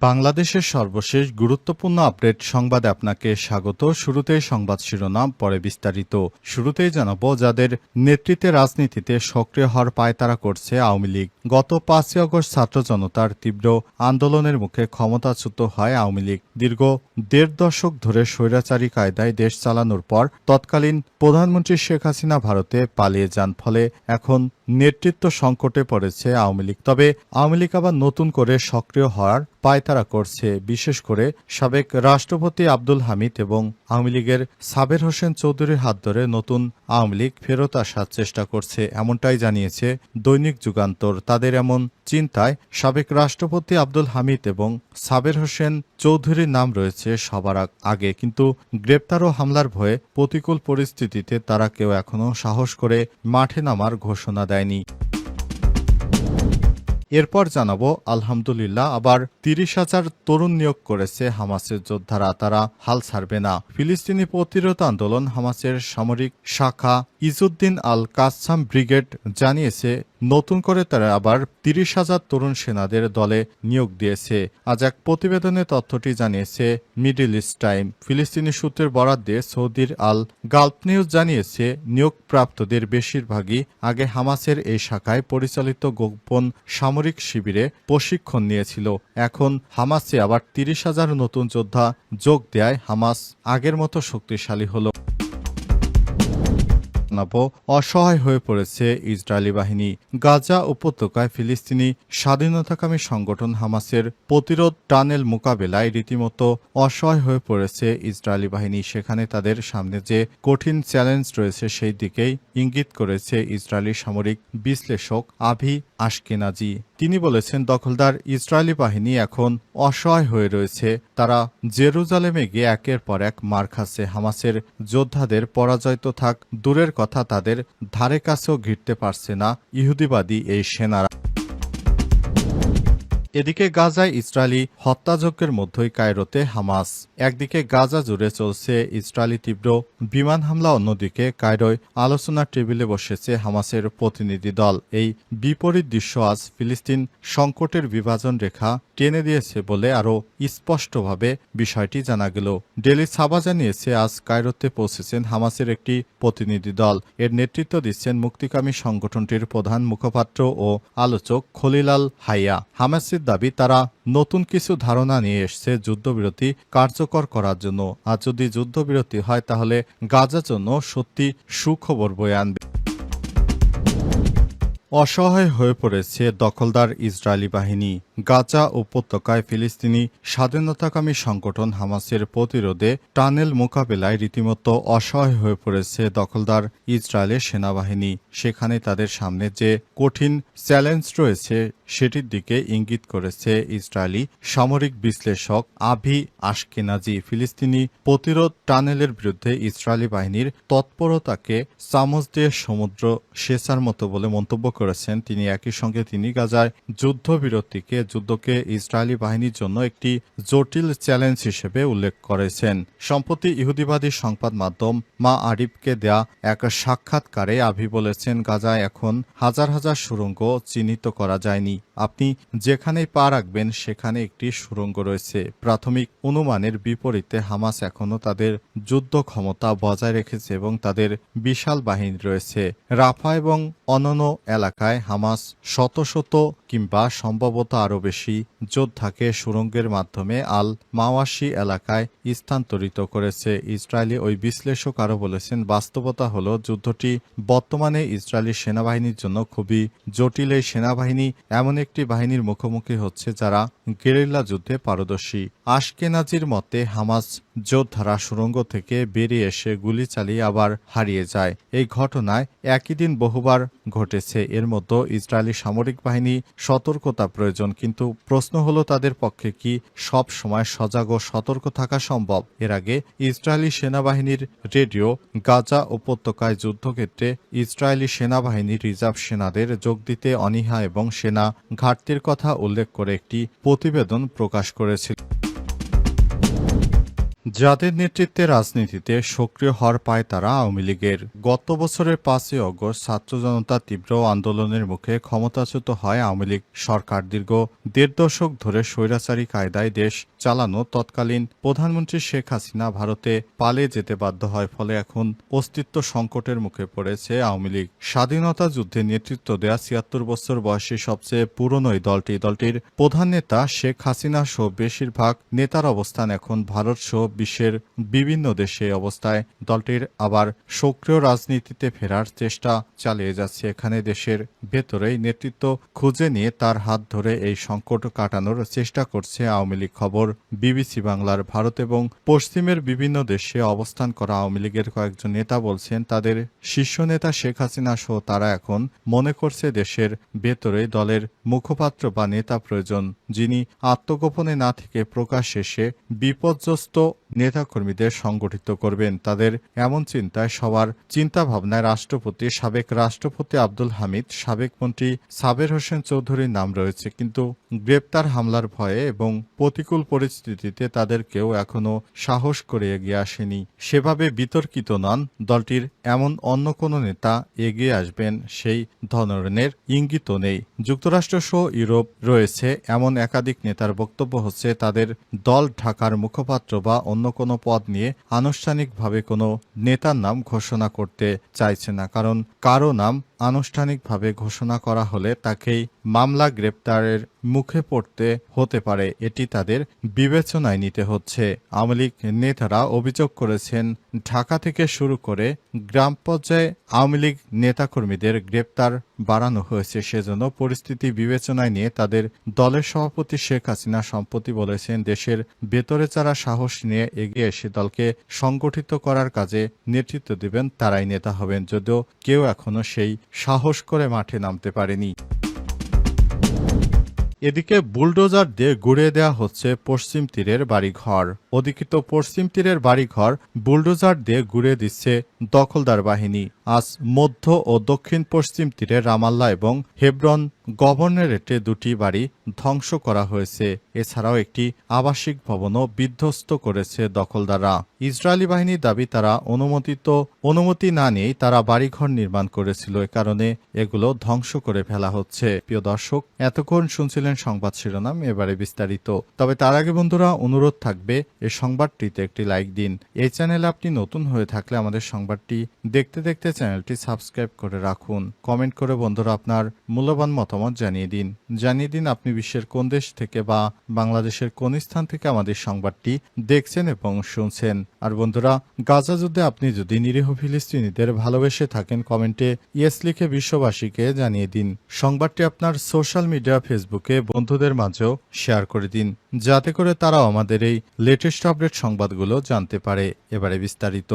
বাংলাদেশের সর্বশেষ গুরুত্বপূর্ণ আপডেট সংবাদে আপনাকে স্বাগত। শুরুতেই সংবাদ শিরোনাম, পরে বিস্তারিত। শুরুতেই জানাবো, যাদের নেতৃত্বে রাজনীতিতে সক্রিয় হওয়ার পায়তারা করছে আওয়ামী লীগ। গত ৫ই আগস্ট ছাত্র জনতার তীব্র আন্দোলনের মুখে ক্ষমতাচ্যুত হয় আওয়ামী লীগ। দীর্ঘ দেড় দশক ধরে স্বৈরাচারী কায়দায় দেশ চালানোর পর তৎকালীন প্রধানমন্ত্রী শেখ হাসিনা ভারতে পালিয়ে যান। ফলে এখন নেতৃত্ব সংকটে পড়েছে আওয়ামী লীগ। তবে আওয়ামী লীগ আবার নতুন করে সক্রিয় হওয়ার পায়তারা করছে। বিশেষ করে সাবেক রাষ্ট্রপতি আব্দুল হামিদ এবং আওয়ামী লীগের সাবের হোসেন চৌধুরীর হাত ধরে নতুন আওয়ামী লীগ ফেরত আসার চেষ্টা করছে, এমনটাই জানিয়েছে দৈনিক যুগান্তর। তাদের এমন চিন্তায় সাবেক রাষ্ট্রপতি আব্দুল হামিদ এবং সাবের হোসেন চৌধুরীর নাম রয়েছে সবার আগে, কিন্তু গ্রেপ্তার ও হামলার ভয়ে প্রতিকূল পরিস্থিতিতে তারা কেউ এখনো সাহস করে মাঠে নামার ঘোষণা দেয়নি। এরপর জানাবো, আলহামদুলিল্লাহ, আবার ৩০,০০০ তরুণ নিয়োগ করেছে হামাসের যোদ্ধারা। তারা হাল ছাড়বে না। ফিলিস্তিনি প্রতিরোধ আন্দোলন হামাসের সামরিক শাখা ইজুদ্দিন আল কাসসাম ব্রিগেড জানিয়েছে, নতুন করে তারা আবার ৩০,০০০ তরুণ সেনাদের দলে নিয়োগ দিয়েছে। আজ এক প্রতিবেদনে তথ্যটি জানিয়েছে মিডল ইস্ট টাইম। ফিলিস্তিনি সূত্রের বরাত দিয়ে সৌদির আল গালফ নিউজ জানিয়েছে, নিয়োগপ্রাপ্তদের বেশিরভাগই আগে হামাসের এই শাখায় পরিচালিত গোপন সামরিক শিবিরে প্রশিক্ষণ নিয়েছিল। এখন হামাসে আবার ৩০,০০০ নতুন যোদ্ধা যোগ দেয় হামাস আগের মতো শক্তিশালী হল। অসহায় হয়ে পড়েছে ইসরায়েলি বাহিনী। গাজা উপত্যকায় ফিলিস্তিনি স্বাধীনতাকামী সংগঠন হামাসের প্রতিরোধ টানেল মোকাবেলায় রীতিমতো অসহায় হয়ে পড়েছে ইসরায়েলি বাহিনী। সেখানে তাদের সামনে যে কঠিন চ্যালেঞ্জ রয়েছে সেই দিকেই ইঙ্গিত করেছে ইসরায়েলি সামরিক বিশ্লেষক আভি আশকেনাজি। তিনি বলেছেন, দখলদার ইসরায়েলি বাহিনী এখন অসহায় হয়ে রয়েছে। তারা জেরুজালেমে গিয়ে একের পর এক মার খাচ্ছে। হামাসের যোদ্ধাদের পরাজয় তো থাক দূরের কথা, তাদের ধারে কাছেও ঘিরতে পারছে না ইহুদিবাদী এই সেনারা। এদিকে গাজায় ইসরায়েলি হত্যাযজ্ঞের মধ্যেই কায়রোতে হামাস। একদিকে গাজা জুড়ে চলছে ইসরায়েলি তীব্র বিমান হামলা, অন্যদিকে কায়রোয় আলোচনার টেবিলে বসেছে হামাসের প্রতিনিধি দল। এই বিপরীত দৃশ্য আজ ফিলিস্তিন সংকটের বিভাজন রেখা টেনে দিয়েছে বলে আরও স্পষ্টভাবে বিষয়টি জানা গেল। ডেলি সাবা জানিয়েছে, আজ কায়রোতে পৌঁছেছেন হামাসের একটি প্রতিনিধি দল। এর নেতৃত্ব দিচ্ছেন মুক্তিকামী সংগঠনটির প্রধান মুখপাত্র ও আলোচক খলিল আল হাইয়া। হামাসের দাবি, তারা নতুন কিছু ধারণা নিয়ে এসছে যুদ্ধবিরতি কার্যকর করার জন্য। আর যদি যুদ্ধবিরতি হয় তাহলে গাজার জন্য সত্যি সুখবর বয়ে আনবে। অসহায় হয়ে পড়েছে দখলদার ইসরায়েলি বাহিনী। গাজা উপত্যকায় ফিলিস্তিনি স্বাধীনতাকামী সংগঠন হামাসের প্রতিরোধে টানেল মোকাবেলায় রীতিমতো অসহায় হয়ে পড়েছে দখলদার ইসরায়েলের সেনাবাহিনী। সেখানে তাদের সামনে যে কঠিন চ্যালেঞ্জ রয়েছে সেটির দিকে ইঙ্গিত করেছে ইসরায়েলি সামরিক বিশ্লেষক আভি আশকেনাজি। ফিলিস্তিনি প্রতিরোধ টানেলের বিরুদ্ধে ইসরায়েলি বাহিনীর তৎপরতাকে চামচ দিয়ে সমুদ্র সেচার মতো বলে মন্তব্য করেছেন তিনি। একই সঙ্গে তিনি গাজায় যুদ্ধকে ইসরায়েলি বাহিনীর জন্য একটি জটিল চ্যালেঞ্জ হিসেবে উল্লেখ করেছেন। সম্প্রতি ইহুদিবাদী সংবাদ মাধ্যম মা আরিফকে দেয়া এক সাক্ষাৎকারে আভি বলেছেন, গাজায় এখন হাজার হাজার সুড়ঙ্গ চিহ্নিত করা যায়নি। আপনি যেখানেই পা রাখবেন সেখানে একটি সুড়ঙ্গ রয়েছে। প্রাথমিক অনুমানের বিপরীতে হামাস এখনও তাদের যুদ্ধ ক্ষমতা বজায় রেখেছে এবং তাদের বিশাল বাহিনী রয়েছে। রাফা এবং অন্যান্য এলাকায় হামাস শত শত কিংবা সম্ভবত আরও বেশি যোদ্ধাকে সুড়ঙ্গের মাধ্যমে আল মাওয়াশি এলাকায় স্থানান্তরিত করেছে। ইসরায়েলি ওই বিশ্লেষক আরও বলেছেন, বাস্তবতা হলো যুদ্ধটি বর্তমানে ইসরায়েলি সেনাবাহিনীর জন্য খুবই জটিল। এই সেনাবাহিনী এমন একটি বাহিনীর মুখোমুখি হচ্ছে যারা গেরিল্লা যুদ্ধে পারদর্শী। আশকেনাজির মতে, হামাস যোদ্ধারা সুড়ঙ্গ থেকে বেরিয়ে এসে গুলি চালিয়ে আবার হারিয়ে যায়। এই ঘটনায় একই দিন বহুবার ঘটেছে। এর মধ্যে ইসরায়েলি সামরিক বাহিনী সতর্কতা প্রয়োজন, কিন্তু প্রশ্ন হলো তাদের পক্ষে কি সব সময় সজাগ ও সতর্ক থাকা সম্ভব? এর আগে ইসরায়েলি সেনাবাহিনীর রেডিও গাজা উপত্যকায় যুদ্ধক্ষেত্রে ইসরায়েলি সেনাবাহিনীর রিজার্ভ সেনাদের যোগ দিতে অনীহা এবং সেনা ঘাটতির কথা উল্লেখ করে একটি প্রতিবেদন প্রকাশ করেছিল। যাদের নেতৃত্বে রাজনীতিতে সক্রিয় হওয়ার পায় তারা আওয়ামী লীগের। গত বছরের 5ই অগস্ট ছাত্র জনতা তীব্র আন্দোলনের মুখে ক্ষমতাচ্যুত হয় আওয়ামী লীগ সরকার। দীর্ঘ 1.5 দশক ধরে স্বৈরাচারী কায়দায় দেশ চালানো তৎকালীন প্রধানমন্ত্রী শেখ হাসিনা ভারতে পালিয়ে যেতে বাধ্য হয়। ফলে এখন অস্তিত্ব সংকটের মুখে পড়েছে আওয়ামী লীগ। স্বাধীনতা যুদ্ধে নেতৃত্ব দেয়া 76 বছর বয়সী সবচেয়ে পুরনো এই দলটির প্রধান নেতা শেখ হাসিনা সহ বেশিরভাগ নেতার অবস্থান এখন ভারত সহ বিশ্বের বিভিন্ন দেশে। অবস্থায় দলটির আবার সক্রিয় রাজনীতিতে ফেরার চেষ্টা চালিয়ে যাচ্ছে। এখানে দেশের ভেতরেই নেতৃত্ব খুঁজে নিয়ে তার হাত ধরে এই সংকট কাটানোর চেষ্টা করছে আওয়ামী লীগ। খবর বিবিসি বাংলার। ভারত এবং পশ্চিমের বিভিন্ন দেশে অবস্থান করা আওয়ামী লীগের কয়েকজন নেতা বলছেন তাদের শীর্ষ নেতা শেখ হাসিনা সহ তারা এখন মনে করছে দেশের ভেতরেই দলের মুখপাত্র বা নেতা প্রয়োজন, যিনি আত্মগোপনে না থেকে প্রকাশ্যে এসে বিপর্যস্ত নেতাকর্মীদের সংগঠিত করবেন। তাদের এমন চিন্তায় সবার চিন্তাভাবনায় সাবেক রাষ্ট্রপতি আব্দুল হামিদ, সাবেক মন্ত্রী সাবের হোসেন চৌধুরীর নাম রয়েছে। কিন্তু গ্রেপ্তার, হামলার ভয়ে এবং প্রতিকূল পরিস্থিতিতে তাদের কেউ এখনো সাহস করে এগিয়ে আসেনি। সেভাবে বিতর্কিত নন। দলটির এমন অন্য কোনো নেতা এগিয়ে আসবেন সেই ধরনের ইঙ্গিতও নেই। যুক্তরাষ্ট্র সহ ইউরোপ রয়েছে এমন একাধিক নেতার বক্তব্য হচ্ছে তাদের দল ঢাকার মুখপাত্র বা অন্য কোনো পদ নিয়ে আনুষ্ঠানিকভাবে কোনো নেতার নাম ঘোষণা করতে চাইছে না। কারণ কারো নাম আনুষ্ঠানিকভাবে ঘোষণা করা হলে তাকেই মামলা, গ্রেপ্তারের মুখে পড়তে হতে পারে। এটি তাদের বিবেচনায় নিতে হচ্ছে। আওয়ামী লীগ নেতারা অভিযোগ করেছেন ঢাকা থেকে শুরু করে গ্রাম পর্যায়ে আওয়ামী লীগ নেতাকর্মীদের গ্রেপ্তার বাড়ানো হয়েছে। সেজন্য পরিস্থিতি বিবেচনায় নিয়ে তাদের দলের সভাপতি শেখ হাসিনা সম্প্রতি বলেছেন দেশের ভেতরে যারা সাহস নিয়ে এগিয়ে এসে দলকে সংগঠিত করার কাজে নেতৃত্ব দেবেন তারাই নেতা হবেন, যদিও কেউ এখনো সেই সাহস করে মাঠে নামতে পারেনি। এদিকে বুলডোজার দিয়ে গুঁড়িয়ে দেওয়া হচ্ছে পশ্চিম তীরের বাড়িঘর। অধিকৃত পশ্চিম তীরের বাড়িঘর বুলডোজার দিয়ে গুঁড়িয়ে দিচ্ছে দখলদার বাহিনী। আজ মধ্য ও দক্ষিণ পশ্চিম তীরে রামাল্লা এবং হেব্রন গভর্নরেটে দুটি বাড়ি ধ্বংস করা হয়েছে। এছাড়াও একটি আবাসিক ভবনও বিধ্বস্ত করেছে দখলদাররা। ইসরায়েলি বাহিনীর দাবি তারা অনুমতি না নিয়েই তারা বাড়িঘর নির্মাণ করেছিল। এ কারণে এগুলো ধ্বংস করে ফেলা হচ্ছে। প্রিয় দর্শক, এতক্ষণ শুনছিলেন সংবাদ শিরোনাম, এবারে বিস্তারিত। তবে তার আগে বন্ধুরা অনুরোধ থাকবে এই সংবাদটিতে একটি লাইক দিন। এই চ্যানেলে আপনি নতুন হয়ে থাকলে আমাদের সংবাদটি দেখতে দেখতে চ্যানেলটি সাবস্ক্রাইব করে রাখুন। কমেন্ট করে বন্ধুরা আপনার মূল্যবান মতামত জানিয়ে দিন আপনি বিশ্বের কোন দেশ থেকে বা বাংলাদেশের কোন স্থান থেকে আমাদের সংবাদটি দেখছেন এবং শুনছেন। আর বন্ধুরা, গাজা যুদ্ধে আপনি যদি নিরীহ ফিলিস্তিনিদের ভালোবেসে থাকেন কমেন্টে ইয়েস লিখে বিশ্ববাসীকে জানিয়ে দিন। সংবাদটি আপনার সোশ্যাল মিডিয়া ফেসবুকে বন্ধুদের মাঝেও শেয়ার করে দিন, যাতে করে তারাও আমাদের এই লেটেস্ট আপডেট সংবাদগুলো জানতে পারে। এবারে বিস্তারিত।